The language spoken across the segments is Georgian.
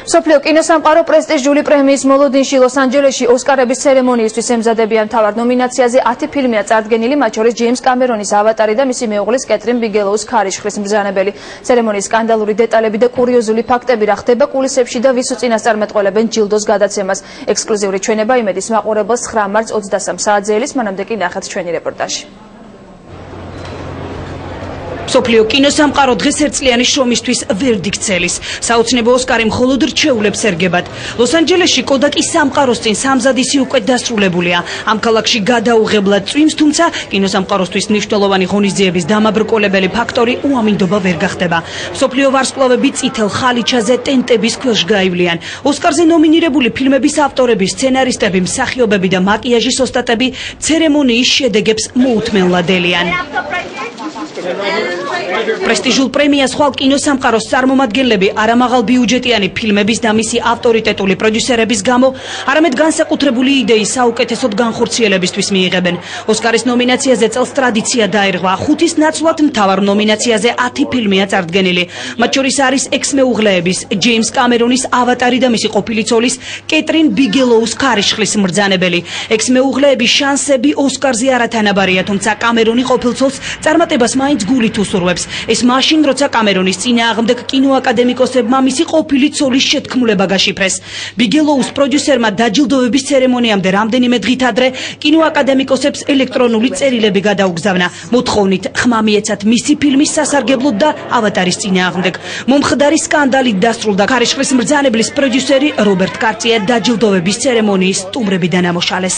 მსოფლიო კინოსამყარო პრესტიჟული პრემიის მოლოდინში ლოს-ანჯელესში ოსკარების ცერემონიისთვის ემზადებიან მთავარ ნომინაციაზე 10 ფილმია წარდგენილი, მათ შორის ჯეიმს კამერონის ავატარი და მისი მეუღლის კეტრინ ბიგელოუს ქარიშხლის მბრძანებელი. ცერემონიის სკანდალური დეტალები და კურიოზული ფაქტები რა ხდება კულისებში და ვის უწინასწარმეტყველებენ ჯილდოს გადაცემას. ექსკლუზიური ჩვენება იმედის მაყურებელს 9 მარტს 23 საათზე ელის, მანამდე კი ნახეთ ჩვენი რეპორტაჟი. მსოფლიო კინოსამყარო დღეს ერთწლიანი შრომისთვის ვერდიქტს ელის. საოცნებო ოსკარი მხოლოდ რჩეულებს ერგებათ. ლოს-ანჯელესში კოდაკის სამყაროს წინ სამზადისი უკვე დასრულებულია. ამ ქალაქში გადაუღებლად წვიმს, თუმცა კინოსამყაროსთვის მნიშვნელოვანი ღონისძიების დამაბრკოლებელი ფაქტორი უამინდობა ვერ გახდება. მსოფლიო ვარსკვლავები წითელ ხალიჩაზე ტენტების ქვეშ გაივლიან. ოსკარზე ნომინირებული ფილმების ავტორები, სცენარისტები, მსახიობები და მაკიაჟის ოსტატები ცერემონიის შედეგებს მოუთმენლად ელიან. პრესტიჟულ პრემიას ხვალ კინოსამყაროს წარმომადგენლები არა მაღალ ბიუჯეტიანი ფილმების და მისი ავტორიტეტული პროდიუსერების გამო, არამედ განსაკუთრებული იდეის საუკეთესოდ განხორციელებისთვის მიიღებენ. ოსკარის ნომინაციაზე წელს ტრადიცია დაერღვა. 5-ის ნაცვლად მთავარ ნომინაციაზე 10 ფილმია წარდგენილი. მათ შორის არის ექს-მეუღლეების, ჯეიმს კამერონის ავატარი და მისი ყოფილი ცოლის, კეტრინ ბიგელოუს ქარიშხლის მბრძანებელი. ექს-მეუღლეების შანსები ოსკარზე არათანაბარია, თუმცა კამერონი ყოფილ ცოლს წარმატებას მაინც გულით უსურვებს. ეს მაშინ, როცა კამერონის წინააღმდეგ კინოაკადემიკოსებმა მისი ყოფილი ცოლის შეთქმულება გაშიფრეს. ბიგელოუს პროდიუსერმა დაჯილდოების ცერემონიამდე რამდენიმე დღით ადრე კინოაკადემიკოსებს ელექტრონული წერილები გადაუგზავნა, მოთხოვნით ხმა მიეცათ მისი ფილმის სასარგებლოდ და ავატარის წინააღმდეგ. მომხდარი სკანდალით დასრულდა ქარიშხლის მბრძანებლის პროდიუსერი რობერტ კარწია დაჯილდოების ცერემონიის სტუმრებიდან ამოშალეს.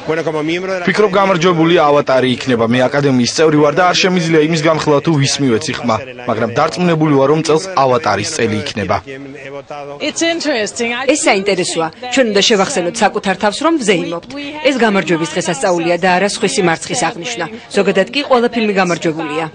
ფიქრობ გამარჯვებული ავატარი იქნება. მე აკადემიის წევრი ვარ და არ შემიძლია იმის გამხლა თუ ვის მივეცი ხმა, მაგრამ დარწმუნებული ვარ რომ წელს ავატარის წელი იქნება. ეს საინტერესოა. ჩვენ უნდა შევახსენოთ საკუთარ თავს რომ ვზეიმობთ. ეს გამარჯვების დღესასწაულია და არა სხვისი მარცხის აღნიშვნა. ზოგადად კი ყველა ფილმი გამარჯვებულია.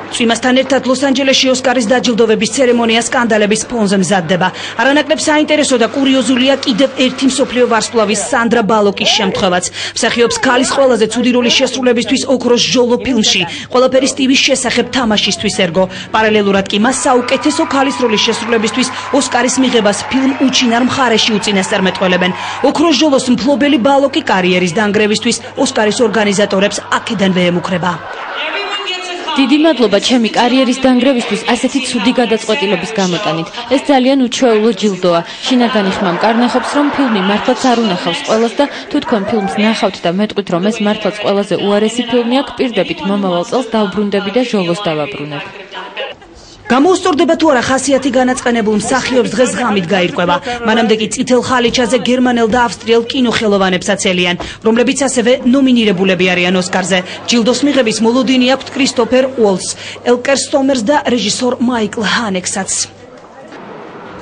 წვიმასთან ერთად ლოს-ანჯელესში ოსკარის დაჯილდოების ცერემონია სკანდალების ფონზე მზადდება. არანაკლებ საინტერესო და კურიოზულია კიდევ ერთი მსოფლიო ვარსკვლავის სანდრა ბალოკის შემთხვევაც. მსახიობს ქალის ყველაზე ცუდი როლის შესრულებისთვის ოქროს ჟოლო ფილმში, ყველაფერი სტივის შესახებ თამაშისთვის ერგო. პარალელურად კი მას საუკეთესო ქალის როლის შესრულებისთვის ოსკარის მიღებას ფილმ უჩინარ მხარეში უწინასწარმეტყველებენ. ოქროს ჟოლოს მფლობელი ბალოკი კარიერის დანგრევისთვის ოსკარის ორგანიზატორებს აქედანვე ემუქრება. დიდი მადლობა ჩემი კარიერის დანგრევისთვის ასეთი ცუდი გადაწყვეტილების გამოტანით. ეს ძალიან უჩვეულო ჯილდოა. შინაგანი ხმა მკარნახობს, რომ ფილმი მართლაც არ უნახავს ყველას და თუ თქვენ ფილმს ნახავთ და მეტყვით, რომ ეს მართლაც ყველაზე უარესი ფილმია, გპირდებით მომავალ წელს დავბრუნდები და ჟოლოს დავაბრუნებ. გამოუსწორდება თუ არა ხასიათი განაწყენებულ მსახიობს დღეს ღამით გაირკვევა. მანამდე კი წითელ ხალიჩაზე გერმანელ და ავსტრიელ კინოხელოვანებსაც ელიან, რომლებიც ასევე ნომინირებულები არიან ოსკარზე. ჯილდოს მიღების მოლოდინი აქვთ კრისტოფერ უოლსს, ელკერ სტომერს და რეჟისორ მაიკლ ჰანეკსაც.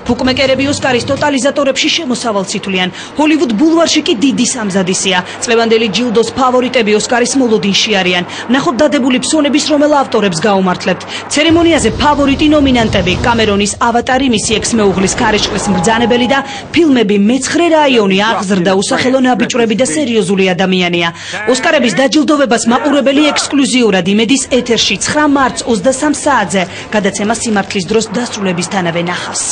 ბუკმეკერები ოსკარის ტოტალიზატორებში შემოსავალს ითვლიან. ჰოლივუდ ბულვარში კი დიდი სამზადისია. წლევანდელი ჯილდოს ფავორიტები ოსკარის მოლოდინში არიან. ნახოთ დადებული ფსონების რომელ ავტორებს გაუმართლებთ. ცერემონიაზე ფავორიტი ნომინანტები: კამერონის ავატარი, მისი ექს-მეუღლის ქარიშხლის მბრძანებელი და ფილმები მეცხრე რაიონი, აღზრდა, usახელო ნაბიჯვრები და სერიოზული ადამიანია. ოსკარების დაჯილდოვებას მაყურებელი ექსკლუზიურად იმედის ეთერში 9 მარტს 23 საათზე გადაცემა სიმართლის დროს დასრულებისთანავე ნახავს.